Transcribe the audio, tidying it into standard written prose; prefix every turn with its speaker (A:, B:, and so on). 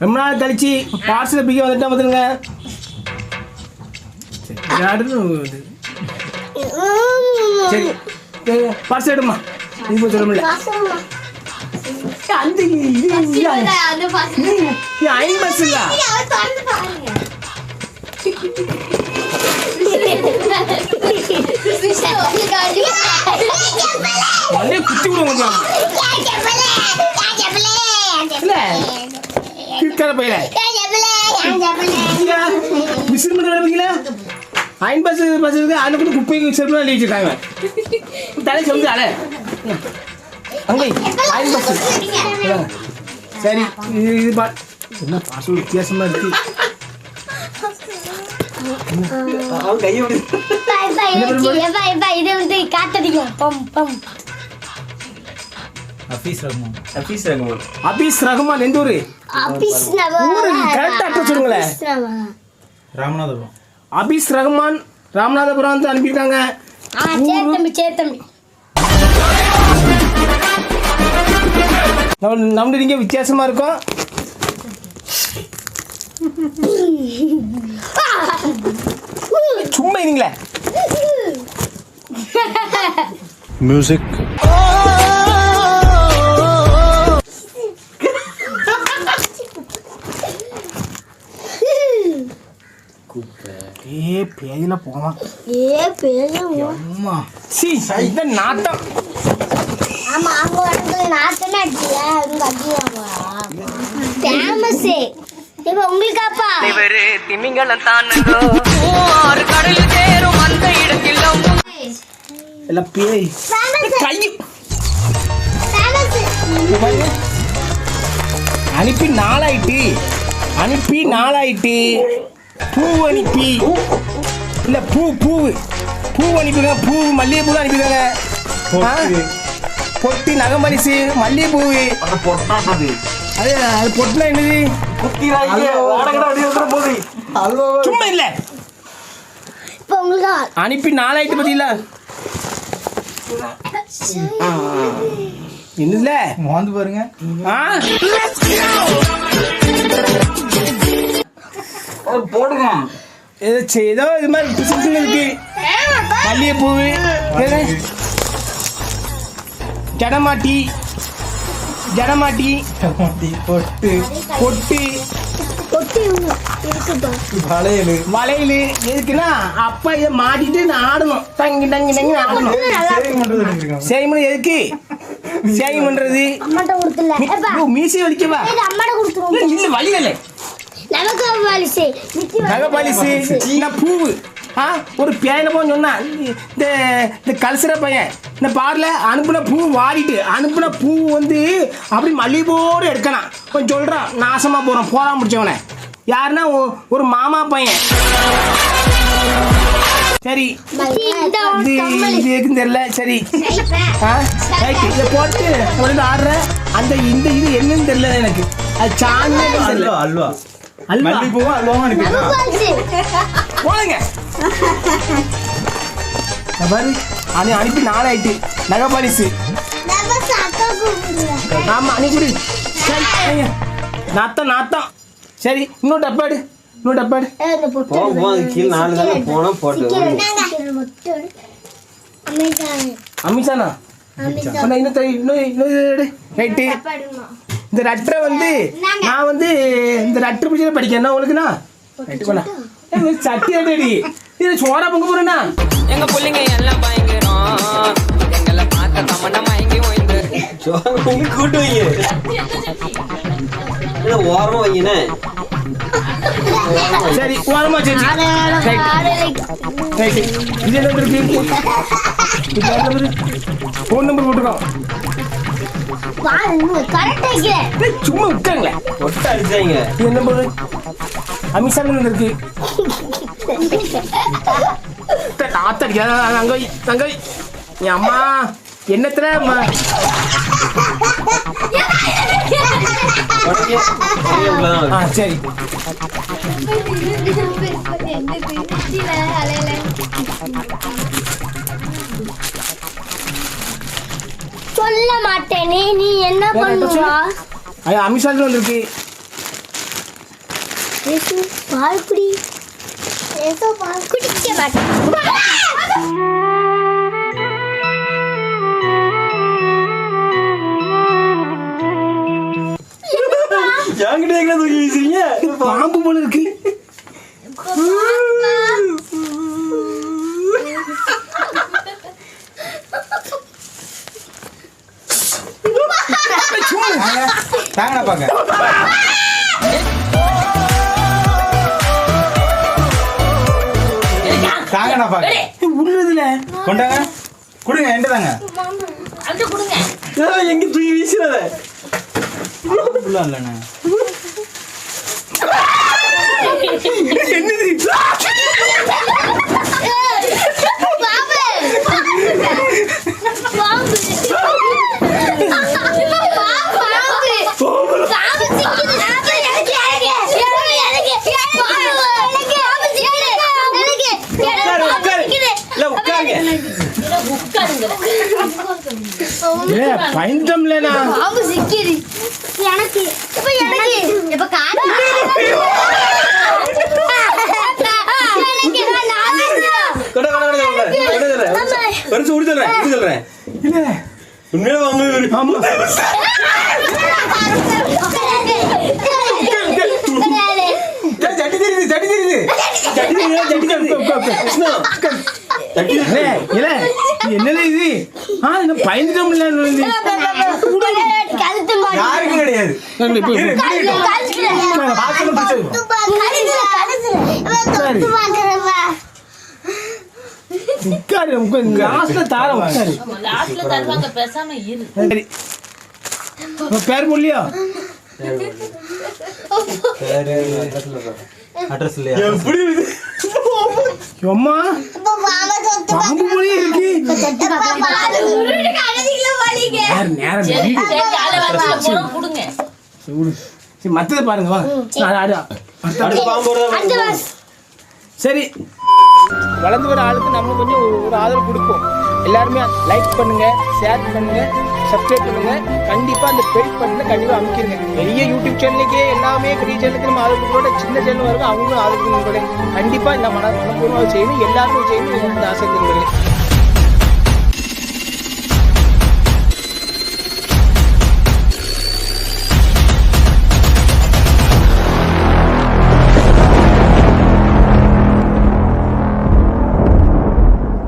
A: ரொம்ப நாள் கழிச்சு பார்சல் பிக்க வந்துட்டா வந்துருங்க. சரி பார்சல் எடுமா. இது சொல்ல முடியல. அந்த ஐன் பஸ் இல்ல குத்தி விடுவோம் பையில ஐன் பஸ் பஸ் இருக்கு. அதுல கூட குப்பைக்கு செருப்பு எழுதி வச்சிருக்காங்க. தலை சொல்லு அலை அங்கே ஐன் பஸ். சரி இது என்ன பார்சல் வித்தியாசமா இருக்கு. அபீஸ் ரஹ்மான் எந்த ஊரு? கரெக்டா அட்ரஸ் சொல்லுங்களேன்.
B: ராமநாதபுரம்.
A: அபீஸ் ரஹ்மான் ராமநாதபுரம் அனுப்பியிருக்காங்க. நம்ம நீங்க வித்தியாசமா இருக்கும். சும்மா இருங்களே.
B: மியூசிக்.
A: பேஜில போமா. நாட்டம்.
C: ஆமா அங்க வந்து நாட்டமே அடிச்சல அங்க அடிவாங்க. ஃபேமஸ். இப்ப உங்களுக்காப்பா. இவரே திமிங்கலம் தானங்கோ. ஆறு கடல் தேரும் அந்த இடத்தில்
A: எல்ல பேய். கை. ஃபேமஸ். அனுப்பி நாளாயிட்டு. பூ அனுப்பி இல்ல பூ அனுப்பிங்க. பூ மல்லிகைப்பூ தான் அனுப்பிடுங்க. பொட்டி நகமரிசு மல்லிகைப்பூ. அது பொட்டுனா என்னது? சும்மா இல்ல அனுப்பி நாளாயிட்டு பத்தியில என்னதுல
B: மோந்து பாருங்க. போடுங்க
A: ஏதோ இது மாதிரி இருக்கு. மல்லிகைப்பூ, ஜடமாட்டி, பொட்டு, வளையல். எதுக்குன்னா அப்பா இதை மாட்டிட்டு ஆடணும். தங்கி ஆடணும். சரி எதுக்கு சேவிங் பண்றது? மீசை வலிக்கவா? இல்ல வலியல பூவு. ஒரு பேன போன்னு சொன்னா இந்த கல்சர பையன் இந்த பார்ல அனுப்புன பூ வாடிட்டு அனுப்புன பூ வந்து அப்படி மல்லிகைப்பூவோடு எடுக்கலாம். கொஞ்சம் சொல்றான் நாசமா போறா முடிச்சவன யாருன்னா ஒரு மாமா பையன். சரி இது எதுன்னு தெரியல. சரி இதை போட்டு ஆடுற அந்த இந்த இது என்னன்னு தெரியல எனக்கு. அது சாணி
B: அல்வா மல்லிகைப்பூவா அல்வாவும்
A: போடுங்க. அனுப்பி நாளாயிட்டு. நகபாலிசு. ஆமா நீ குடி. நாத்தம். சரி இன்னொரு டப்பாடு. அமிஷானா ரைட்டு. இந்த லெட்டரை வந்து நான் வந்து இந்த லெட்டர் பிடிச்சத படிக்கிறேன். உங்களுக்குண்ணா சட்டி அடி இது சோறா பொங்க போறேன்னா
D: எங்க பிள்ளைங்க எல்லாம் பயங்கரம். எங்களை பார்த்த தமன்னா மயங்கி ஓய்ந்து
E: கூட்டு வைங்க. ஓரமா வைங்கண்ணே.
A: சரி ஓரமா சரி. இது என்ன இருக்கு? ஃபோன் நம்பர் போட்டுருக்கோம். சும்மா விட்டாங்களே
E: ஒட்ட அடிச்சாங்க.
A: என்ன போது அமிஷாங்க இருக்கு. தங்கை என் அம்மா என்னத்துல சரி
C: சொல்ல மாட்டேனே, நீ என்ன பண்ணுவா?
A: அது அமிஷால இருக்கு.
C: பால் குடி. ஏதோ பால் குடிக்க மாட்டேன்.
E: என்கிட்ட எங்க தூக்கி வீசுறீங்க?
A: பாம்பு போல இருக்கு.
B: தாங்கடா பாக்க. தாங்கடா பாக்க.
A: உள்ளதுல
B: கொண்டாங்க. கொடுங்க என்கிட்ட தாங்க.
E: எங்க தூக்கி வீசுறத?
B: ஃபுல்லா இல்லண்ணே.
A: என்னது? பயந்தம்லனா
C: பாம்பு சிக்கிது எனக்கு. இப்ப காண
E: பரிசு சொல்றேன்.
A: இல்ல
E: உண்மையில வாங்க.
A: ஆமா. சட்டி தெரியுது.
E: கிருஷ்ணா
A: என்னல இது? பயந்துட்டோம்ல.
B: யாருக்கும் கிடையாது.
A: பேர் மொழியா?
B: அட்ரஸ் இல்லையா?
E: எப்படி
A: அம்மா பாம்பு மொழியே இருக்கு. மத்தத பாருங்க. வா. சரி, வளர்ந்து வர ஆளுக்கு நம்ம கொஞ்சம் ஒரு ஆதரவு கொடுப்போம். எல்லாருமே லைக் பண்ணுங்க, ஷேர் பண்ணுங்க, சப்ஸ்கிரைப் பண்ணுங்க. கண்டிப்பா அந்த பெல் பட்டனை கண்டிப்பா அமைக்கிருங்க. பெரிய யூடியூப் சேனலுக்கே எல்லாமே பெரிய சேனலுக்கு நம்ம ஆதரவு கொடுக்கோட சின்ன சேனல் வருங்க, அவங்களும் ஆதரவு கொடுக்கணும். கண்டிப்பா இந்த மனப்பூர்வமாக செய்யணும், எல்லாருமே செய்யணும். ஆசை